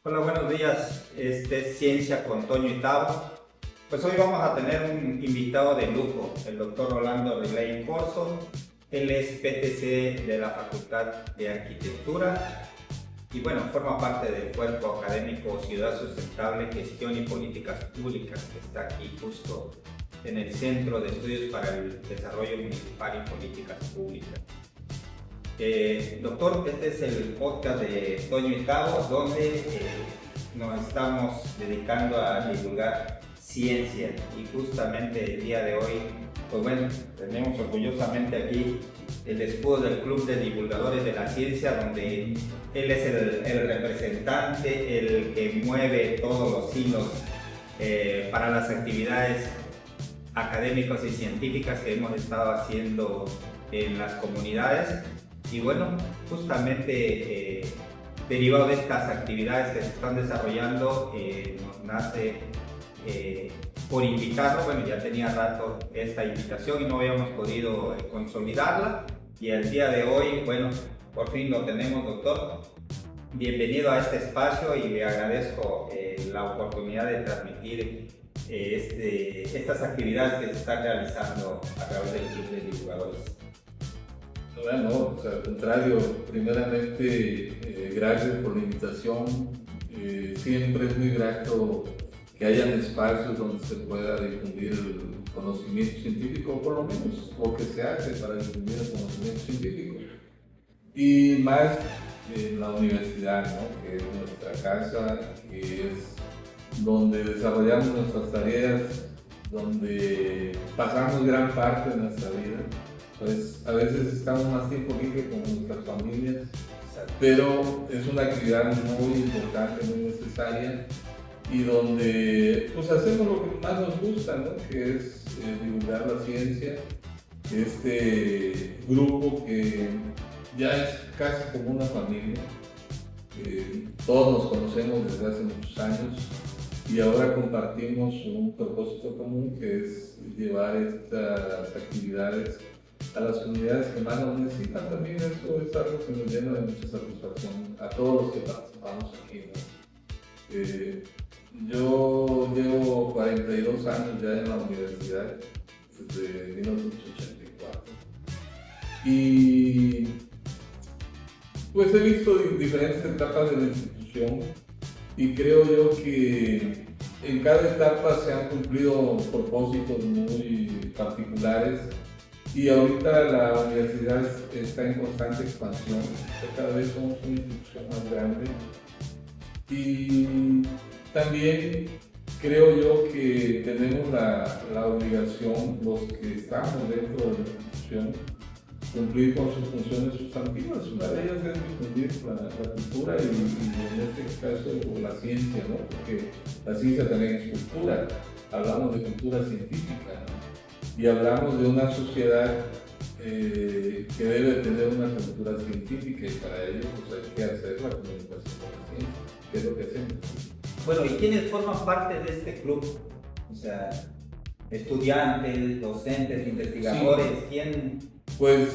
Hola, buenos días. Este es Ciencia con Toño y Tavo. Pues hoy vamos a tener un invitado de lujo, el doctor Rolando Riley Corso. Él es PTC de la Facultad de Arquitectura y bueno, forma parte del cuerpo académico Ciudad Sustentable, Gestión y Políticas Públicas, que está aquí justo en el Centro de Estudios para el Desarrollo Municipal y Políticas Públicas. Doctor, este es el podcast de Toño y Tavo, donde nos estamos dedicando a divulgar ciencia y justamente el día de hoy, pues bueno, tenemos orgullosamente aquí el escudo del Club de Divulgadores de la Ciencia, donde él es el representante, el que mueve todos los hilos para las actividades académicas y científicas que hemos estado haciendo en las comunidades. Y bueno, justamente derivado de estas actividades que se están desarrollando, nos nace por invitarlo. Bueno, ya tenía rato esta invitación y no habíamos podido consolidarla. Y el día de hoy, bueno, por fin lo tenemos, doctor. Bienvenido a este espacio y le agradezco la oportunidad de transmitir estas actividades que se están realizando a través del Club de Divulgadores. Bueno, al contrario, primeramente, gracias por la invitación. Siempre es muy grato que hayan espacios donde se pueda difundir el conocimiento científico, o por lo menos lo que se hace para difundir el conocimiento científico. Y más en la universidad, ¿no? Que es nuestra casa, que es donde desarrollamos nuestras tareas, donde pasamos gran parte de nuestra vida. Pues a veces estamos más tiempo aquí que con nuestras familias, pero es una actividad muy importante, muy necesaria y donde pues hacemos lo que más nos gusta, ¿no? Que es divulgar la ciencia. Este grupo que ya es casi como una familia, todos nos conocemos desde hace muchos años y ahora compartimos un propósito común, que es llevar estas actividades a las comunidades que más lo necesitan. También eso es algo que nos llena de mucha satisfacción a todos los que participamos aquí, ¿no? Yo llevo 42 años ya en la universidad, desde 1984, y pues he visto diferentes etapas de la institución y creo yo que en cada etapa se han cumplido propósitos muy particulares. Y ahorita la universidad está en constante expansión, cada vez somos una institución más grande. Y también creo yo que tenemos la obligación, los que estamos dentro de la institución, cumplir con sus funciones sustantivas. Una de ellas es difundir la cultura y en este caso la ciencia, ¿no? Porque la ciencia también es cultura, hablamos de cultura científica, ¿no? Y hablamos de una sociedad que debe tener una cultura científica, y para ello pues hay que hacer la comunicación con la ciencia, que es lo que hacemos. Bueno, ¿y quiénes forman parte de este club? O sea, estudiantes, docentes, investigadores, sí. ¿Quién? Pues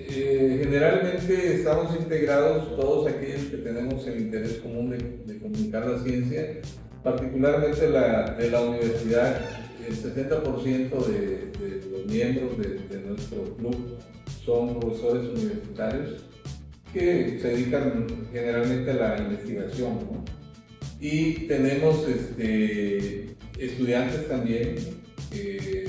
generalmente estamos integrados todos aquellos que tenemos el interés común de comunicar la ciencia, particularmente de la universidad. El 70% de los miembros de nuestro club son profesores universitarios que se dedican generalmente a la investigación, ¿no? Y tenemos estudiantes también que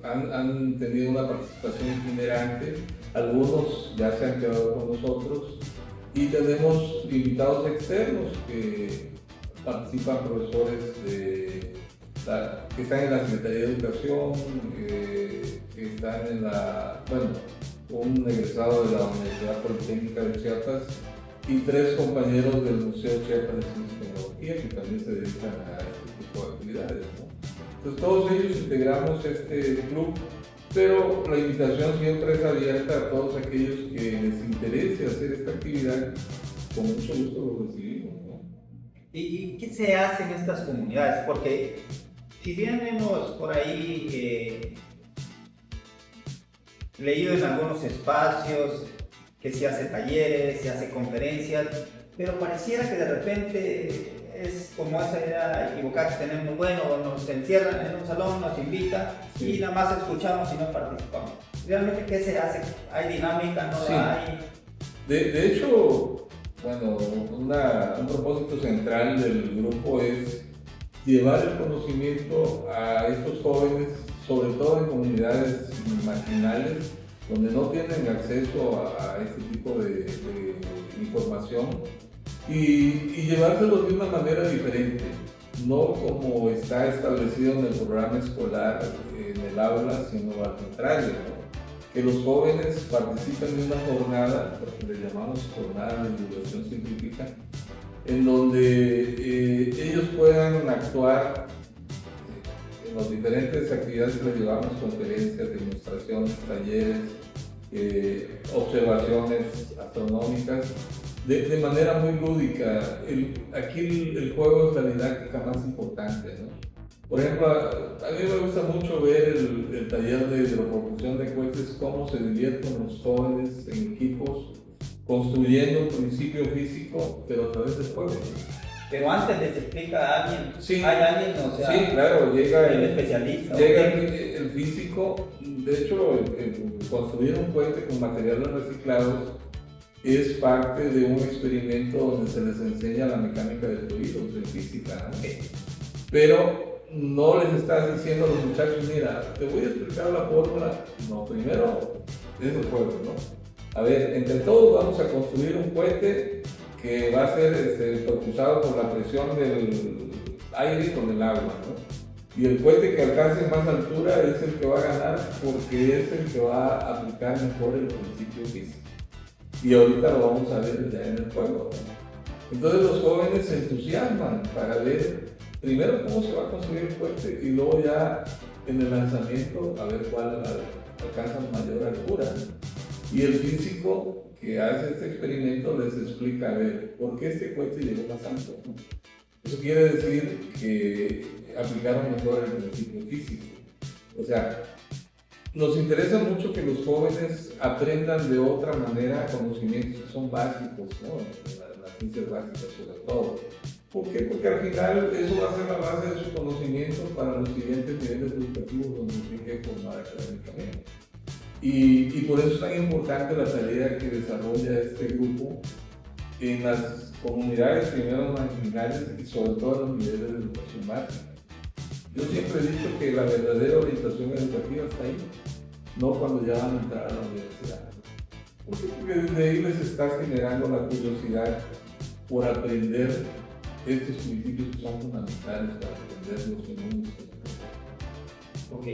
han tenido una participación itinerante, algunos ya se han quedado con nosotros, y tenemos invitados externos que participan, profesores que están en la Secretaría de Educación, que están en un egresado de la Universidad Politécnica de Chiapas y 3 compañeros del Museo Chiapas de Ciencia y Tecnología que también se dedican a este tipo de actividades, ¿no? Entonces todos ellos integramos este club, pero la invitación siempre es abierta a todos aquellos que les interese hacer esta actividad. Con mucho gusto lo recibimos, ¿no? ¿Y qué se hace en estas comunidades? Porque si bien hemos por ahí leído en algunos espacios que se hace talleres, se hace conferencias, pero pareciera que de repente es como esa idea equivocada que tenemos, bueno, nos encierran en un salón, nos invitan y nada más escuchamos y no participamos. ¿Realmente qué se hace? ¿Hay dinámica? ¿No hay? De hecho, bueno, un propósito central del grupo es llevar el conocimiento a estos jóvenes, sobre todo en comunidades marginales, donde no tienen acceso a este tipo de información, y llevárselos de una manera diferente, no como está establecido en el programa escolar, en el aula, sino al contrario, ¿no? Que los jóvenes participen de una jornada, lo que le llamamos jornada de divulgación científica, en donde ellos puedan actuar en las diferentes actividades que les llevamos, conferencias, demostraciones, talleres, observaciones astronómicas, de manera muy lúdica. Aquí el juego es la didáctica más importante, ¿no? Por ejemplo, a mí me gusta mucho ver el taller de hidropropulsión de cohetes, cómo se divierten los jóvenes en equipos, construyendo un principio físico, pero a través del juego. Pero antes les explica a alguien, sí, hay alguien, o sea, sí, claro, llega el especialista. Llega el físico. De hecho, construir un cohete con materiales reciclados es parte de un experimento donde se les enseña la mecánica de fluidos, de física, ¿no? Pero no les estás diciendo a los muchachos, mira, te voy a explicar la fórmula. No, primero es el juego, ¿no? A ver, entre todos vamos a construir un cohete que va a ser propulsado por la presión del aire con el agua, ¿no? Y el cohete que alcance más altura es el que va a ganar, porque es el que va a aplicar mejor el principio físico. Y ahorita lo vamos a ver ya en el juego, ¿no? Entonces los jóvenes se entusiasman para ver primero cómo se va a construir el cohete y luego ya en el lanzamiento a ver cuál alcanza mayor altura. Y el físico que hace este experimento les explica, a ver, ¿por qué este cohete llegó más alto? Eso quiere decir que aplicaron mejor el principio físico. O sea, nos interesa mucho que los jóvenes aprendan de otra manera conocimientos que son básicos, ¿no? Las ciencias básicas sobre todo. ¿Por qué? Porque al final eso va a ser la base de su conocimiento para los siguientes niveles educativos donde tienen que formar académicamente. Y por eso es tan importante la tarea que desarrolla este grupo en las comunidades primero marginales y sobre todo en los niveles de educación básica. Yo siempre he dicho que la verdadera orientación educativa está ahí, no cuando ya van a entrar a la universidad. ¿Por qué? Porque desde ahí les estás generando la curiosidad por aprender estos principios que son fundamentales para aprender los fenómenos. Ok.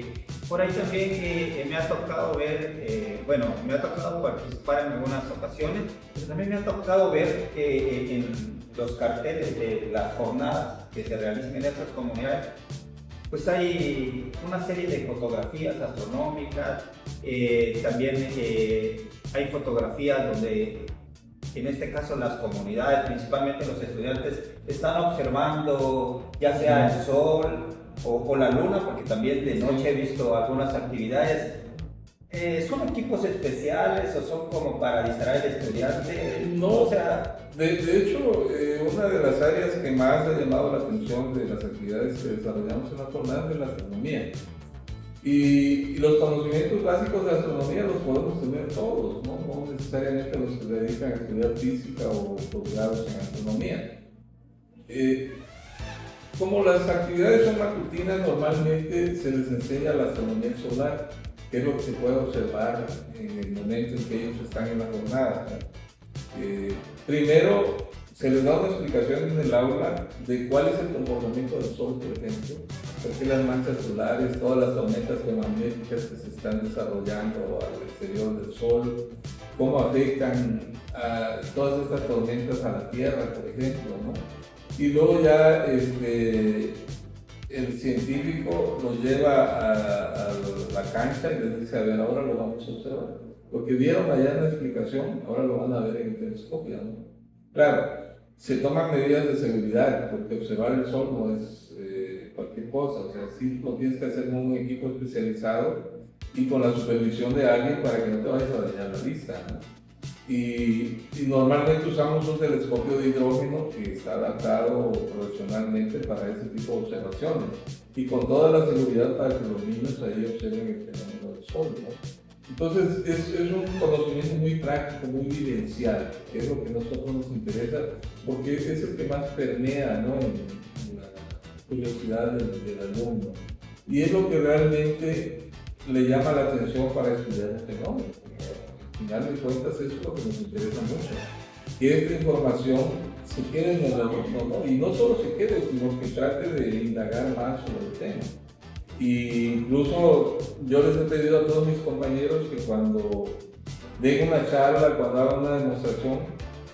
Por ahí también me ha tocado ver, me ha tocado participar en algunas ocasiones, pero también me ha tocado ver que en los carteles de las jornadas que se realizan en estas comunidades, pues hay una serie de fotografías astronómicas, también hay fotografías donde, en este caso, las comunidades, principalmente los estudiantes, están observando ya sea el sol o la luna, porque también de noche he visto algunas actividades. ¿Son equipos especiales o son como para distraer al estudiante? No, o sea, de hecho, una de las áreas que más ha llamado la atención de las actividades que desarrollamos en la jornada es la astronomía. Y los conocimientos básicos de astronomía los podemos tener todos, no necesariamente los que se dedican a estudiar física o posgrados en astronomía. Como las actividades son matutinas, normalmente se les enseña la astronomía solar, que es lo que se puede observar en el momento en que ellos están en la jornada, ¿no? Primero, se les da una explicación en el aula de cuál es el comportamiento del Sol, por ejemplo, por qué las manchas solares, todas las tormentas geomagnéticas que se están desarrollando al exterior del Sol, cómo afectan a todas estas tormentas a la Tierra, por ejemplo, ¿no? Y luego ya el científico los lleva a la cancha y les dice, a ver, ahora lo vamos a observar. Lo que vieron allá en la explicación, ahora lo van a ver en el telescopio, ¿no? Claro, se toman medidas de seguridad, porque observar el sol no es cualquier cosa, o sea, sí lo tienes que hacer en un equipo especializado y con la supervisión de alguien para que no te vayas a dañar la vista, ¿no? y normalmente usamos un telescopio de hidrógeno que está adaptado profesionalmente para ese tipo de observaciones y con toda la seguridad para que los niños ahí observen el fenómeno del sol, ¿no? Entonces es un conocimiento muy práctico, muy vivencial, que es lo que a nosotros nos interesa, porque es el que más permea, ¿no?, en la curiosidad del alumno. Y es lo que realmente le llama la atención para estudiar un fenómeno. Al final de cuentas eso es lo que nos interesa mucho, que esta información se quede en el alumno, ¿no? Y no solo se quede, sino que trate de indagar más sobre el tema. Y incluso yo les he pedido a todos mis compañeros que cuando den una charla, cuando hagan una demostración,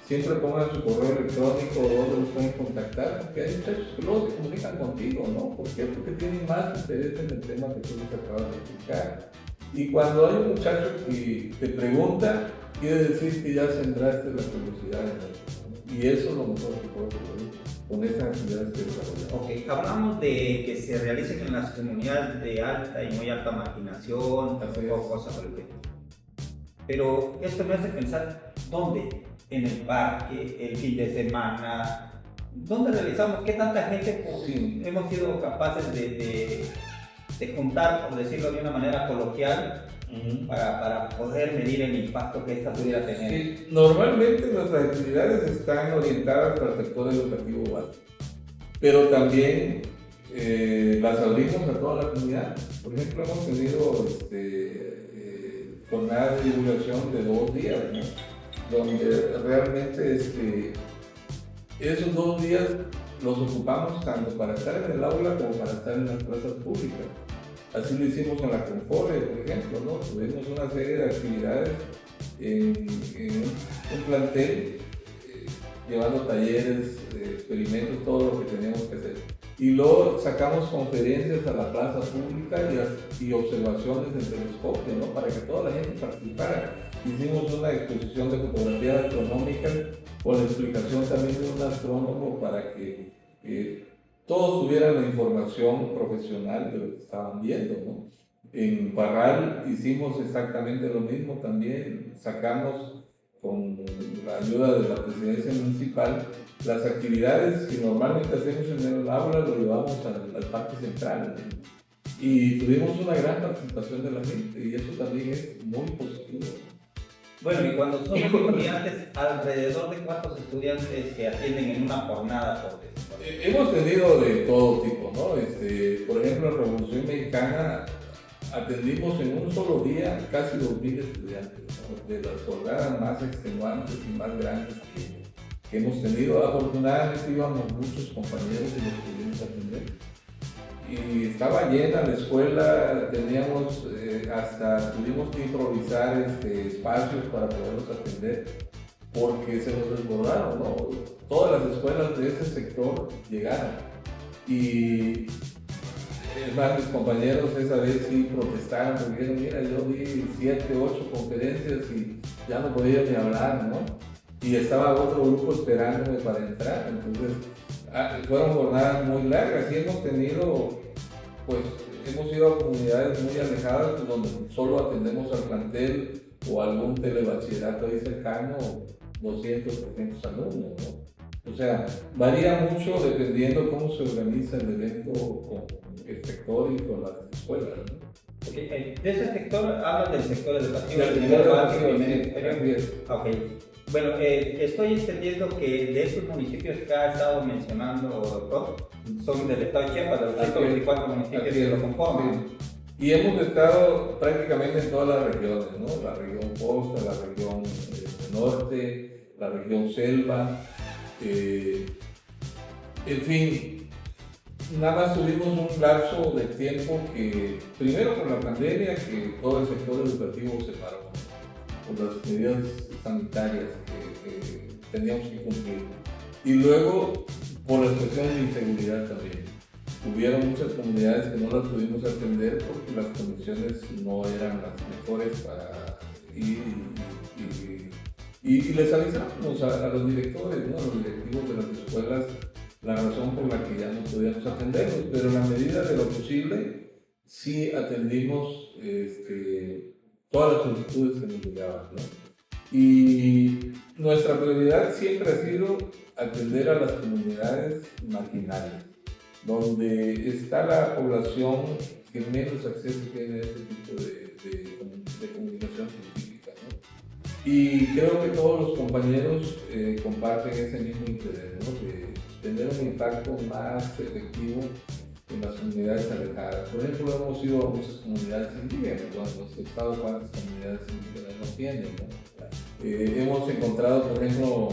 siempre pongan su correo electrónico o donde los pueden contactar, porque hay muchachos que luego se comunican contigo, ¿no? ¿Por qué? Porque tienen más interés en el tema que tú les acabas de explicar. Y cuando hay un muchacho que te pregunta, quiere decir que ya sembraste la curiosidad en él. Y eso es lo mejor que puedo hacer con estas actividades que desarrollamos. Ok, hablamos de que se realicen en las comunidades de alta y muy alta marginación o cosas por el estilo. Pero esto me hace pensar, ¿dónde? En el parque, el fin de semana, ¿dónde realizamos? ¿Qué tanta gente hemos sido capaces de juntar, por decirlo de una manera coloquial, para poder medir el impacto que esta pudiera tener? Sí, normalmente nuestras actividades están orientadas para el sector educativo básico, pero también las abrimos a toda la comunidad. Por ejemplo, hemos tenido jornadas de divulgación de 2 días, ¿no?, donde realmente esos 2 días los ocupamos tanto para estar en el aula como para estar en las plazas públicas. Así lo hicimos con la Confore, por ejemplo, ¿no? Tuvimos una serie de actividades en un plantel, llevando talleres, experimentos, todo lo que teníamos que hacer. Y luego sacamos conferencias a la plaza pública y observaciones del telescopio, ¿no?, para que toda la gente participara. Hicimos una exposición de fotografía astronómica con la explicación también de un astrónomo para que todos tuvieran la información profesional de lo que estaban viendo, ¿no? En Parral hicimos exactamente lo mismo también, sacamos con la ayuda de la presidencia municipal las actividades que normalmente hacemos en el aula, lo llevamos al parque central, ¿no?, y tuvimos una gran participación de la gente y eso también es muy positivo. Bueno, y cuando son estudiantes, ¿alrededor de cuántos estudiantes se atienden en una jornada, por decirlo? Hemos tenido de todo tipo, ¿no? Por ejemplo, en Revolución Mexicana atendimos en un solo día casi 2,000 estudiantes, ¿no?, de las jornadas más extenuantes y más grandes que hemos tenido. Afortunadamente íbamos muchos compañeros y los pudimos atender. Y estaba llena la escuela, teníamos hasta tuvimos que improvisar espacios para poderlos atender porque se nos desbordaron, ¿no? Todas las escuelas de ese sector llegaron y mis compañeros esa vez sí protestaron porque dijeron, mira, yo di 7, 8 conferencias y ya no podía ni hablar, ¿no? Y estaba otro grupo esperándome para entrar. Entonces fueron jornadas muy largas y hemos tenido, pues hemos ido a comunidades muy alejadas donde solo atendemos al plantel o algún telebachillerato ahí cercano, 200, 300 alumnos, ¿no? O sea, varía mucho dependiendo cómo se organiza el evento con el sector y con las escuelas, ¿no? Okay. De ese sector, hablas del sector educativo, del primer básico, educativo, superior. sí. Okay. Bueno, estoy entendiendo que de estos municipios que ha estado mencionando, doctor, son del estado de Chiapas, de los 124 municipios que lo conforman. Sí. Y hemos estado prácticamente en todas las regiones, ¿no? La región costa, la región norte, la región selva, en fin, nada más tuvimos un lapso de tiempo que, primero por la pandemia, que todo el sector educativo se paró, por las medidas sanitarias que teníamos que cumplir, y luego por las cuestiones de inseguridad también. Hubieron muchas comunidades que no las pudimos atender porque las condiciones no eran las mejores para ir y les avisamos a los directores, ¿no?, a los directivos de las escuelas, la razón por la que ya no podíamos atenderlos, pero en la medida de lo posible sí atendimos todas las solicitudes que nos llegaban, ¿no? Y nuestra prioridad siempre ha sido atender a las comunidades marginales, donde está la población que menos acceso tiene a este tipo de comunicación científica, ¿no? Y creo que todos los compañeros comparten ese mismo interés, ¿no? De tener un impacto más efectivo en las comunidades alejadas. Por ejemplo, hemos ido a muchas comunidades indígenas, bueno, nuestro estado cuántas comunidades indígenas no tienen, ¿no? Hemos encontrado, por ejemplo,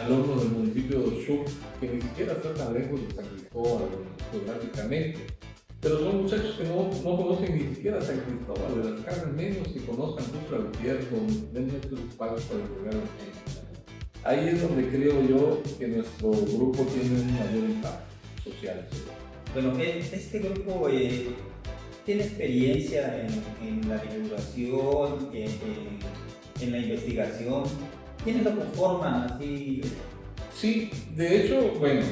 alumnos del municipio de Oshuk, que ni siquiera están tan lejos de San Cristóbal geográficamente, pero son muchachos que no conocen ni siquiera San Cristóbal de las Casas, menos que conozcan Tuxtla Gutiérrez o den nuestros espacios para lograr la gente. Ahí es donde creo yo que nuestro grupo tiene un mayor impacto social. Bueno, este grupo tiene experiencia en la divulgación, en la investigación. ¿Quiénes lo conforman así? Sí, de hecho, bueno,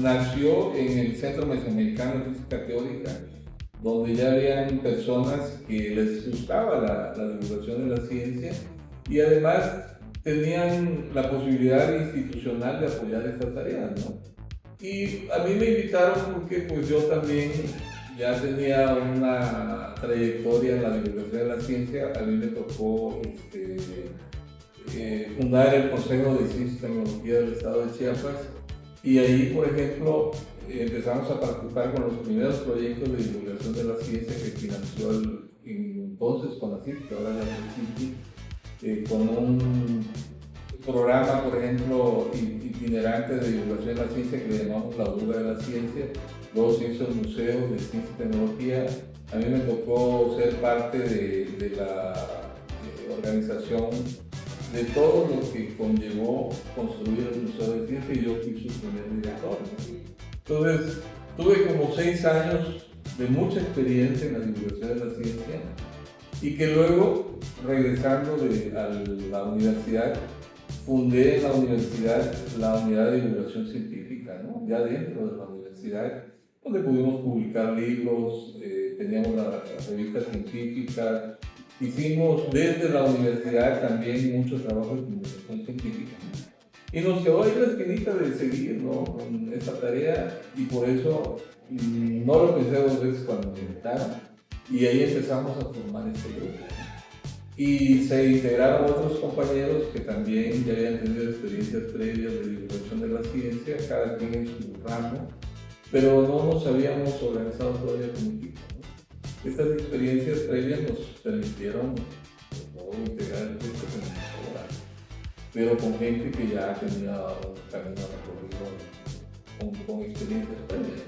nació en el Centro Mesoamericano de Física Teórica, donde ya habían personas que les gustaba la divulgación de la ciencia y además tenían la posibilidad institucional de apoyar estas tareas, ¿no? Y a mí me invitaron porque pues yo también ya tenía una trayectoria en la divulgación de la ciencia. A mí me tocó fundar el Consejo de Ciencia y Tecnología del Estado de Chiapas y ahí, por ejemplo, empezamos a participar con los primeros proyectos de divulgación de la ciencia que financió entonces CONACYT, que ahora es la CONACYT, con un programa, por ejemplo, itinerante de divulgación de la ciencia que le llamamos la Burga de la Ciencia. Luego se hizo el Museo de Ciencia y Tecnología. A mí me tocó ser parte de la organización de todo lo que conllevó construir el Museo de Ciencia y yo fui su primer director. Entonces, tuve como 6 años de mucha experiencia en la divulgación de la ciencia y que luego, regresando a la universidad, fundé en la universidad la unidad de divulgación científica, ¿no? Ya dentro de la universidad, donde pudimos publicar libros, teníamos la revista científica, hicimos desde la universidad también mucho trabajo de comunicación científica. Y nos quedó ahí la espinita de seguir, ¿no?, con esta tarea, y por eso no lo pensé 2 veces cuando me invitaron, y ahí empezamos a formar este grupo. Y se integraron otros compañeros que también ya habían tenido experiencias previas de divulgación de la ciencia, cada quien en su ramo, pero no nos habíamos organizado todavía como equipo, ¿no? Estas experiencias previas nos permitieron integrar el grupo que nos ahora, pero con gente que ya tenía un camino recorrido con experiencias previas.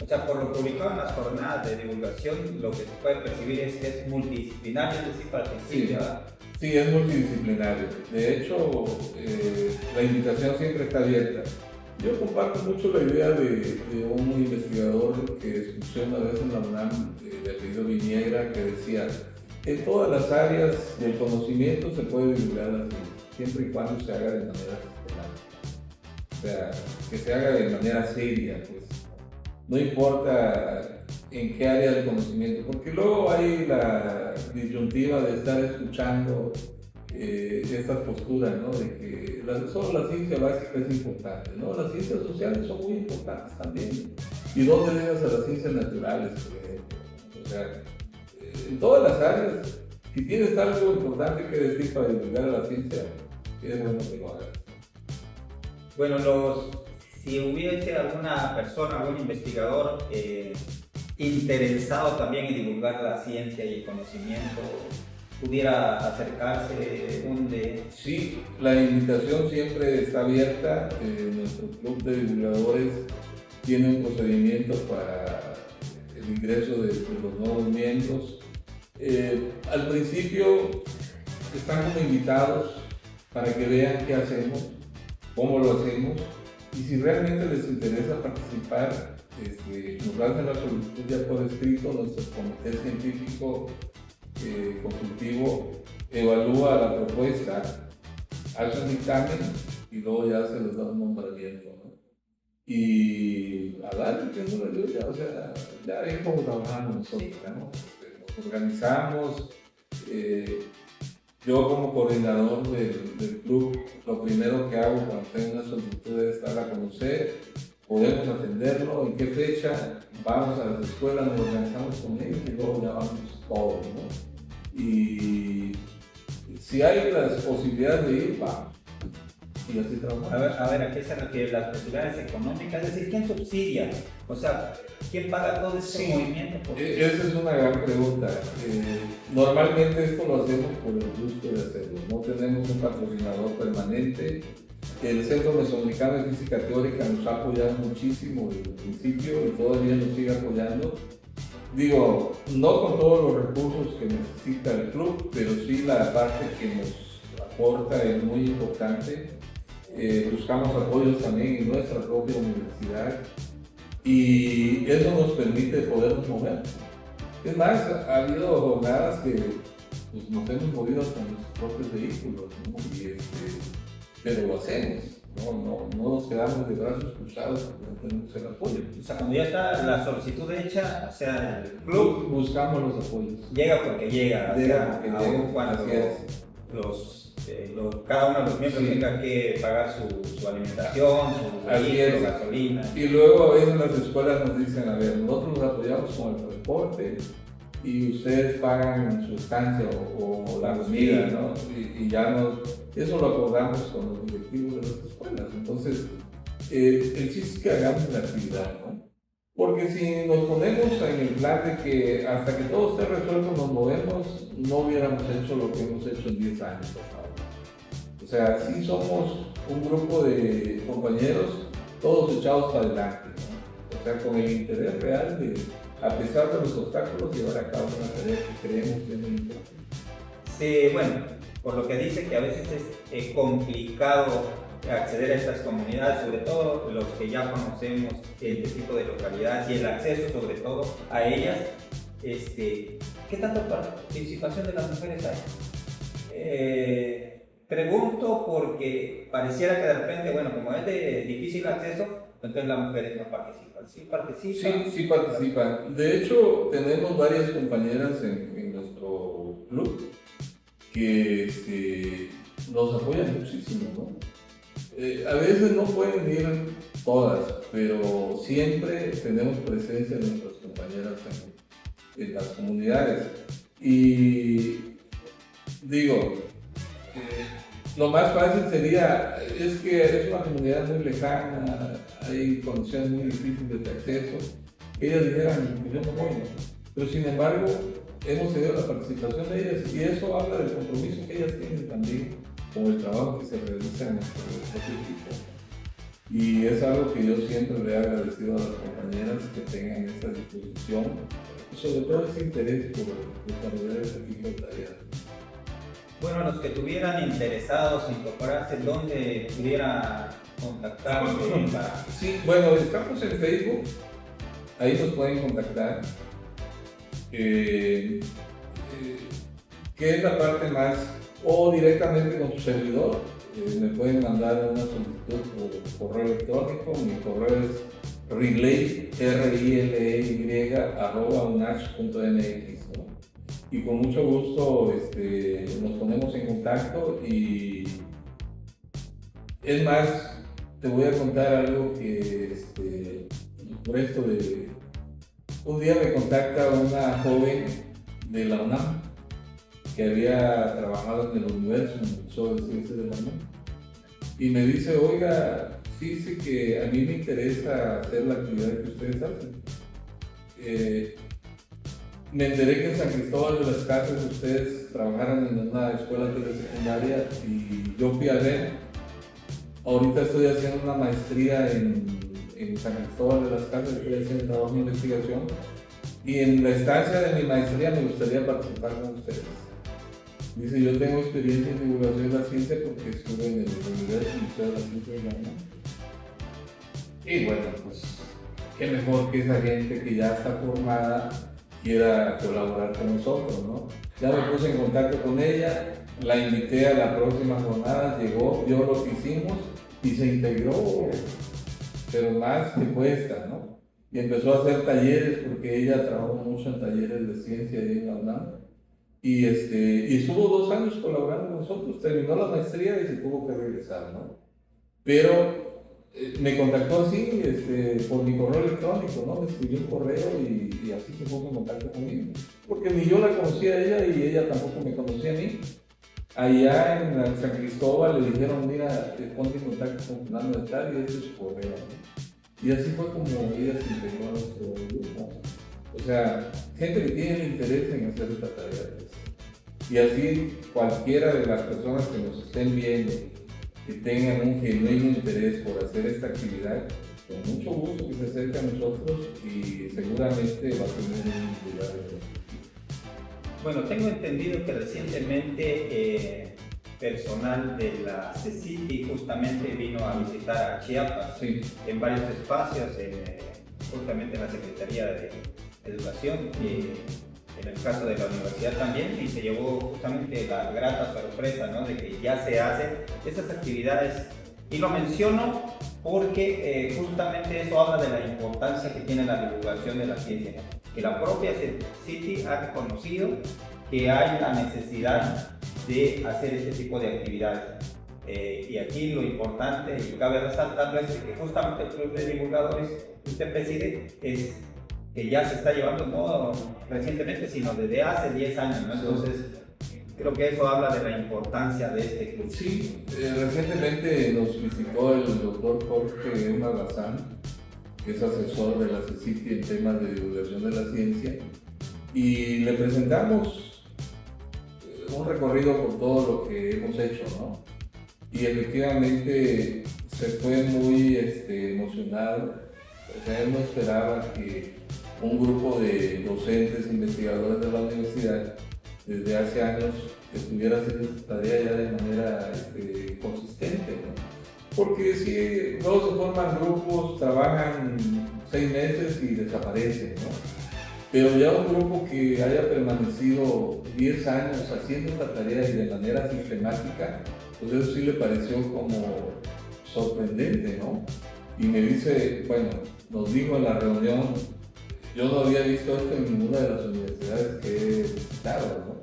O sea, por lo publicado en las jornadas de divulgación, lo que se puede percibir es que es multidisciplinario, es decir, participa. Sí, es multidisciplinario. De hecho, la invitación siempre está abierta. Yo comparto mucho la idea de un investigador que escuché una vez en la UNAM, de apellido Viniegra, que decía: en todas las áreas del conocimiento se puede divulgar la ciencia, siempre y cuando se haga de manera sistemática. O sea, que se haga de manera seria, pues. No importa en qué área del conocimiento, porque luego hay la disyuntiva de estar escuchando estas posturas, ¿no?, de que solo la ciencia básica es importante, ¿no? Las ciencias sociales son muy importantes también. ¿Y dónde dejas a las ciencias naturales, por ejemplo? O sea, en todas las áreas, si tienes algo importante que decir para divulgar a la ciencia, es bueno que lo hagas. Bueno, si hubiese alguna persona, algún investigador interesado también en divulgar la ciencia y el conocimiento, pudiera acercarse, ¿dónde? Sí, la invitación siempre está abierta. Nuestro club de divulgadores tiene un procedimiento para el ingreso de los nuevos miembros. Al principio están como invitados para que vean qué hacemos, cómo lo hacemos, y si realmente les interesa participar, nos hacen la solicitud ya por escrito. Nuestro comité científico consultivo evalúa la propuesta, hace un dictamen y luego ya se les da un nombramiento, ¿no? Y a darle tiempo de ya, o sea, ya ven cómo trabajamos nosotros, ¿no? Nos organizamos, yo como coordinador del club, lo primero que hago cuando tengo una solicitud es darla a conocer, podemos atenderlo, en qué fecha, vamos a las escuelas, nos organizamos con ellos y luego ya vamos todos, ¿no? Y si hay las posibilidades de ir, vamos. Y así trabajamos. A ver, ¿a qué se refiere? Las posibilidades económicas, es decir, ¿quién subsidia? O sea, ¿quién paga todo ese movimiento? Esa es una gran pregunta. Normalmente esto lo hacemos por el gusto de hacerlo. No tenemos un patrocinador permanente. El Centro Mesoamericano de Física Teórica nos ha apoyado muchísimo desde el principio y todavía nos sigue apoyando. Digo, no con todos los recursos que necesita el club, pero sí la parte que nos aporta es muy importante. Buscamos apoyos también en nuestra propia universidad y eso nos permite podernos mover. Es más, ha habido jornadas que pues, nos hemos movido con nuestros propios vehículos, ¿no? Pero lo hacemos, no nos quedamos de brazos cruzados porque no tenemos el apoyo. O sea, cuando ya está la solicitud hecha, o sea, el club buscamos los apoyos. Llega porque llega, aún cuando cada uno de los miembros tenga que pagar su alimentación, su gasolina. Y luego a veces las escuelas nos dicen, a ver, nosotros los apoyamos con el transporte y ustedes pagan su estancia o la comida, ¿no? Y ya eso lo acordamos con los directivos de las escuelas. Entonces, el chiste es que hagamos la actividad, ¿no? Porque si nos ponemos en el plan de que hasta que todo esté resuelto nos movemos, no hubiéramos hecho lo que hemos hecho en 10 años, por favor. O sea, sí somos un grupo de compañeros, todos echados para adelante, ¿no? O sea, con el interés real de, a pesar de los obstáculos, llevar a cabo una tarea que creemos que es muy importante. Sí, bueno, por lo que dice que a veces es complicado acceder a estas comunidades, sobre todo los que ya conocemos este tipo de localidades y el acceso sobre todo a ellas. ¿Qué tanta participación de las mujeres hay? Pregunto porque pareciera que de repente, bueno, como es de difícil acceso, entonces las mujeres no participan. ¿Sí participan? Sí participan. De hecho, tenemos varias compañeras en nuestro club que nos apoyan muchísimo, ¿no? A veces no pueden ir todas, pero siempre tenemos presencia de nuestras compañeras en las comunidades. Y digo, lo más fácil sería, es que es una comunidad muy lejana, hay condiciones muy difíciles de acceso, que ellas dijeran, yo no voy, pero sin embargo hemos tenido la participación de ellas y eso habla del compromiso que ellas tienen también con el trabajo que se realiza en nuestro equipo. Y es algo que yo siempre le he agradecido a las compañeras que tengan esta disposición y sobre todo ese interés por desarrollar este tipo de tareas. Bueno, los que estuvieran interesados en incorporarse, ¿dónde pudiera contactarnos? Sí, bueno, estamos en Facebook, ahí nos pueden contactar. Que es la parte más, o directamente con su servidor, me pueden mandar una solicitud por correo electrónico, mi correo es relay, @unach.mx, ¿no? Y con mucho gusto nos ponemos en contacto y es más, te voy a contar algo que por esto de un día me contacta una joven de la UNAM que había trabajado en el universo, en el Museo de Ciencias de la UNAM, y me dice, oiga, dice que a mí me interesa hacer la actividad que ustedes hacen. Me enteré que en San Cristóbal de las Casas ustedes trabajaran en una escuela telesecundaria y yo fui a ver. Ahorita estoy haciendo una maestría en San Cristóbal de las Casas, estoy haciendo trabajo de investigación y en la estancia de mi maestría me gustaría participar con ustedes. Dice, yo tengo experiencia en divulgación de la ciencia porque estuve en el Museo de la Ciencia de la UNAM. Y bueno, pues qué mejor que esa gente que ya está formada quiera colaborar con nosotros, ¿no? Ya me puse en contacto con ella, la invité a la próxima jornada, llegó, vio lo que hicimos y se integró, pero más que cuesta, ¿no? Y empezó a hacer talleres porque ella trabajó mucho en talleres de ciencia ahí en la UNAM y estuvo 2 años colaborando con nosotros, terminó la maestría y se tuvo que regresar, ¿no? Pero me contactó así, por mi correo electrónico, ¿no? Me escribió un correo y así se puso en contacto conmigo. Porque ni yo la conocía a ella y ella tampoco me conocía a mí. Allá en San Cristóbal le dijeron, mira, ponte en contacto con fulano de tal y ese es su correo, ¿no? Y así fue como ella se integró a nuestro grupo. O sea, gente que tiene interés en hacer esta tarea. Pues. Y así cualquiera de las personas que nos estén viendo, que tengan un genuino interés por hacer esta actividad, con mucho gusto que se acerque a nosotros y seguramente va a tener un lugar de... Bueno, tengo entendido que recientemente personal de la CECITI justamente vino a visitar a Chiapas, sí, en varios espacios, justamente en la Secretaría de Educación, en el caso de la universidad también, y se llevó justamente la grata sorpresa, ¿no?, de que ya se hacen esas actividades. Y lo menciono porque justamente eso habla de la importancia que tiene la divulgación de la ciencia, que la propia CECITI ha reconocido que hay la necesidad de hacer este tipo de actividades. Y aquí lo importante, y cabe resaltarlo, es que justamente el Club de Divulgadores que usted preside es que ya se está llevando no recientemente, sino desde hace 10 años, ¿no? Entonces, creo que eso habla de la importancia de este club. Sí, recientemente nos visitó el doctor Jorge Bazán, que es asesor de la CECITI en temas de divulgación de la ciencia, y le presentamos un recorrido por todo lo que hemos hecho, ¿no? Y efectivamente se fue muy emocionado. O sea, él no esperaba que un grupo de docentes, investigadores de la universidad, desde hace años, estuviera haciendo esta tarea ya de manera consistente, ¿no? Porque si luego se forman grupos, trabajan 6 meses y desaparecen, ¿no? Pero ya un grupo que haya permanecido 10 años haciendo esta tarea y de manera sistemática, pues eso sí le pareció como sorprendente, ¿no? Y me dice, bueno, nos dijo en la reunión, yo no había visto esto en ninguna de las universidades que he visitado, ¿no?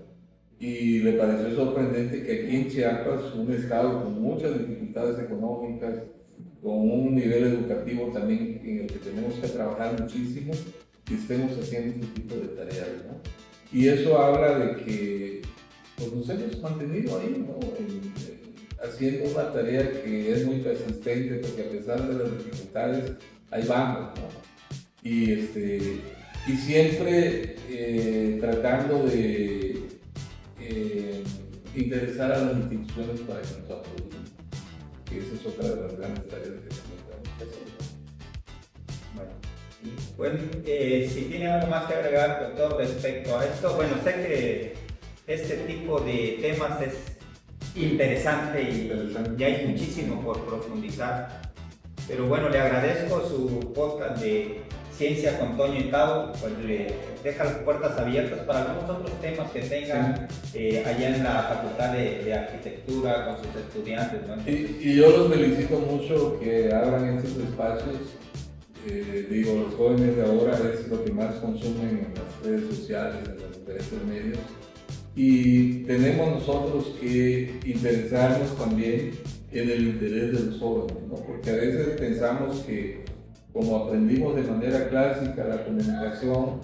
Y le pareció sorprendente que aquí en Chiapas, un estado con muchas dificultades económicas, con un nivel educativo también en el que tenemos que trabajar muchísimo, y estemos haciendo este tipo de tareas, ¿no? Y eso habla de que pues, nos hemos mantenido ahí, ¿no? Haciendo una tarea que es muy persistente, porque a pesar de las dificultades, ahí vamos, ¿no? Y siempre tratando de interesar a las instituciones para que nos apoyen, que esa es otra de las grandes tareas que tenemos que hacer. Bueno, si tiene algo más que agregar, doctor, respecto a esto, bueno, sé que este tipo de temas es interesante y hay muchísimo por profundizar, pero bueno, le agradezco su podcast de Ciencia con Toño y Tavo, pues le deja las puertas abiertas para algunos otros temas que tengan allá en la Facultad de Arquitectura con sus estudiantes, ¿no? Y yo los felicito mucho que abran estos espacios. Digo, los jóvenes de ahora es lo que más consumen en las redes sociales, en los diferentes medios, y tenemos nosotros que interesarnos también en el interés de los jóvenes, ¿no? Porque a veces pensamos que como aprendimos de manera clásica la comunicación,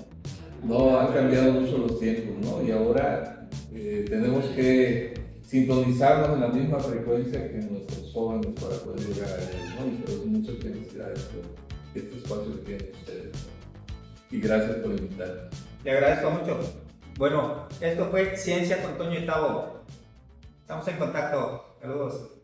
no han cambiado mucho los tiempos, ¿no? Y ahora tenemos que sintonizarnos en la misma frecuencia que nuestros jóvenes para poder llegar a ellos, ¿no? Y pues muchas felicidades por este espacio que tienen ustedes. Y gracias por invitarme. Le agradezco mucho. Bueno, esto fue Ciencia con Toño y Tavo. Estamos en contacto. Saludos.